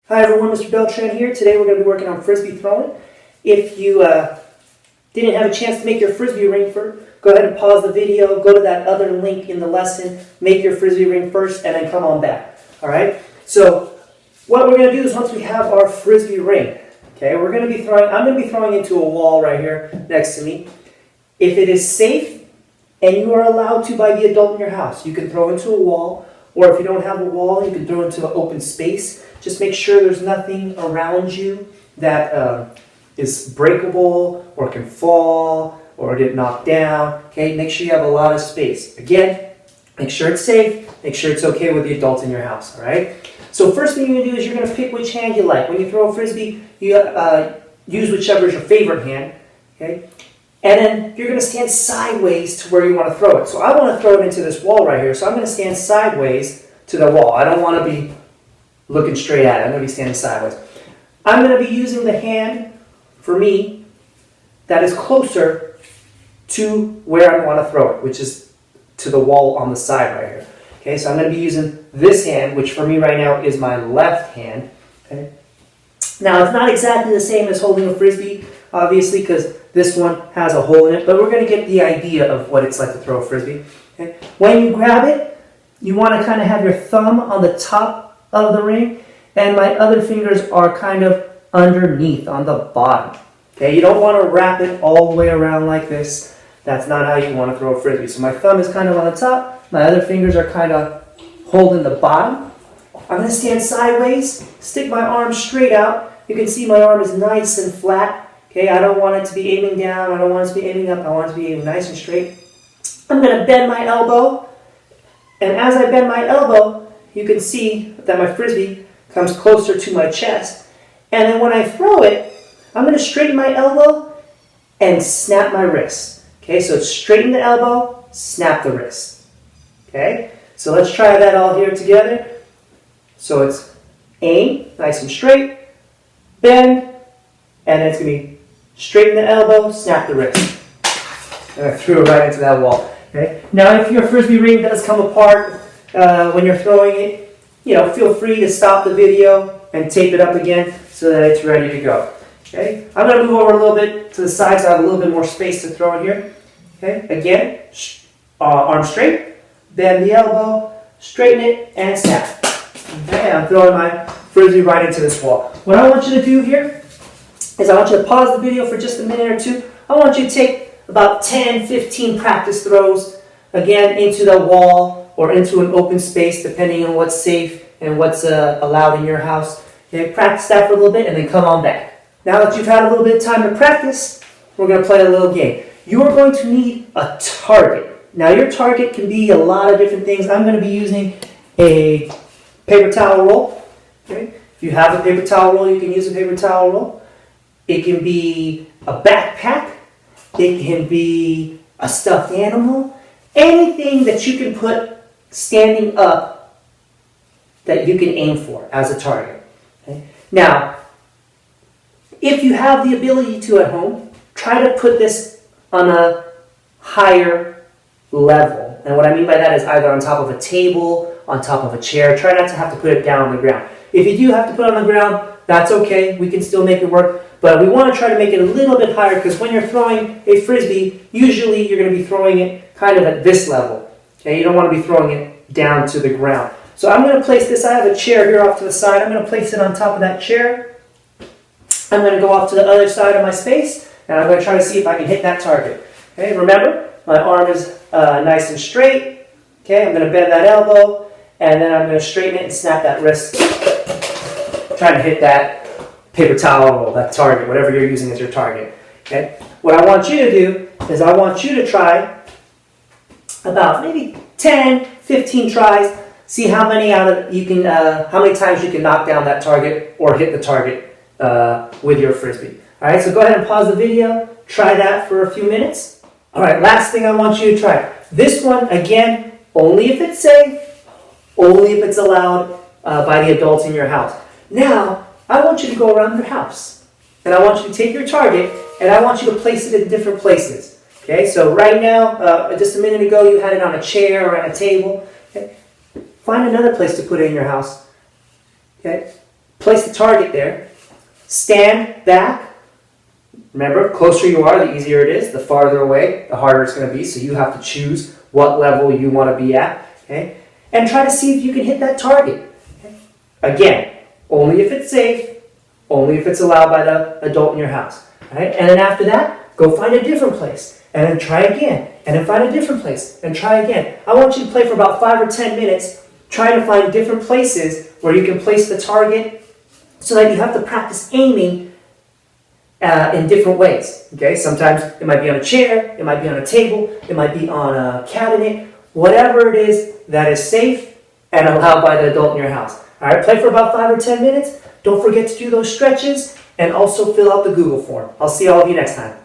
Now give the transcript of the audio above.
Hi everyone, Mr. Beltran here. Today we're going to be working on Frisbee throwing. If you didn't have a chance to make your Frisbee ring first, go ahead and pause the video, go to that other link in the lesson, make your Frisbee ring first, and then come on back. Alright? So, what we're going to do is once we have our Frisbee ring, okay, I'm going to be throwing into a wall right here next to me. If it is safe and you are allowed to by the adult in your house, you can throw into a wall, or if you don't have a wall, you can throw into an open space. Just make sure there's nothing around you that is breakable or can fall or get knocked down. Okay, make sure you have a lot of space. Again, make sure it's safe. Make sure it's okay with the adults in your house. All right. So first thing you're gonna do is you're gonna pick which hand you like. When you throw a Frisbee, you use whichever is your favorite hand. Okay. And then you're going to stand sideways to where you want to throw it. So I want to throw it into this wall right here. So I'm going to stand sideways to the wall. I don't want to be looking straight at it. I'm going to be standing sideways. I'm going to be using the hand, for me, that is closer to where I want to throw it, which is to the wall on the side right here. Okay, so I'm going to be using this hand, which for me right now is my left hand. Okay. Now, it's not exactly the same as holding a Frisbee, obviously, because this one has a hole in it, but we're going to get the idea of what it's like to throw a Frisbee. Okay? When you grab it, you want to kind of have your thumb on the top of the ring, and my other fingers are kind of underneath on the bottom. Okay? You don't want to wrap it all the way around like this. That's not how you want to throw a Frisbee. So my thumb is kind of on the top, my other fingers are kind of holding the bottom. I'm going to stand sideways, stick my arm straight out. You can see my arm is nice and flat. Okay, I don't want it to be aiming down. I don't want it to be aiming up. I want it to be aiming nice and straight. I'm going to bend my elbow. And as I bend my elbow, you can see that my Frisbee comes closer to my chest. And then when I throw it, I'm going to straighten my elbow and snap my wrist. Okay, so straighten the elbow, snap the wrist. Okay, so let's try that all here together. So it's aim, nice and straight, bend, and then it's going to be straighten the elbow, snap the wrist. And I threw it right into that wall. Okay. Now, if your Frisbee ring does come apart when you're throwing it, feel free to stop the video and tape it up again so that it's ready to go. Okay. I'm going to move over a little bit to the side so I have a little bit more space to throw it here. Okay. Again, arm straight, bend the elbow, straighten it, and snap. Okay. I'm throwing my Frisbee right into this wall. What I want you to do here is I want you to pause the video for just a minute or two. I want you to take about 10, 15 practice throws, again, into the wall or into an open space, depending on what's safe and what's allowed in your house. Okay, practice that for a little bit and then come on back. Now that you've had a little bit of time to practice, we're going to play a little game. You are going to need a target. Now, your target can be a lot of different things. I'm going to be using a paper towel roll. Okay? If you have a paper towel roll, you can use a paper towel roll. It can be a backpack. It can be a stuffed animal. Anything that you can put standing up that you can aim for as a target. Okay? Now, if you have the ability to at home, try to put this on a higher level. And what I mean by that is either on top of a table, on top of a chair. Try not to have to put it down on the ground. If you do have to put it on the ground, that's okay. We can still make it work. But we want to try to make it a little bit higher because when you're throwing a Frisbee, usually you're going to be throwing it kind of at this level. Okay, you don't want to be throwing it down to the ground. So I'm going to place this. I have a chair here off to the side. I'm going to place it on top of that chair. I'm going to go off to the other side of my space, and I'm going to try to see if I can hit that target. Okay, remember, my arm is nice and straight. Okay, I'm going to bend that elbow, and then I'm going to straighten it and snap that wrist. Trying to hit that paper towel roll, that target, whatever you're using as your target. Okay? What I want you to do is I want you to try about maybe 10, 15 tries. See how many how many times you can knock down that target or hit the target with your Frisbee. All right, so go ahead and pause the video. Try that for a few minutes. All right, last thing I want you to try. This one, again, only if it's safe, only if it's allowed by the adults in your house. Now, I want you to go around your house, and I want you to take your target, and I want you to place it in different places. Okay, so right now, just a minute ago, you had it on a chair or on a table. Okay? Find another place to put it in your house. Okay? place the target there, stand back. Remember, closer you are, the easier it is. The farther away, the harder it's going to be. So you have to choose what level you want to be at. Okay? And try to see if you can hit that target. Okay? Again, only if it's safe, only if it's allowed by the adult in your house. Right? And then after that, go find a different place. And then try again. And then find a different place. And try again. I want you to play for about 5 or 10 minutes trying to find different places where you can place the target so that you have to practice aiming in different ways. Okay? Sometimes it might be on a chair, it might be on a table, it might be on a cabinet, whatever it is that is safe and allowed by the adult in your house. All right, play for about 5 or 10 minutes. Don't forget to do those stretches and also fill out the Google form. I'll see all of you next time.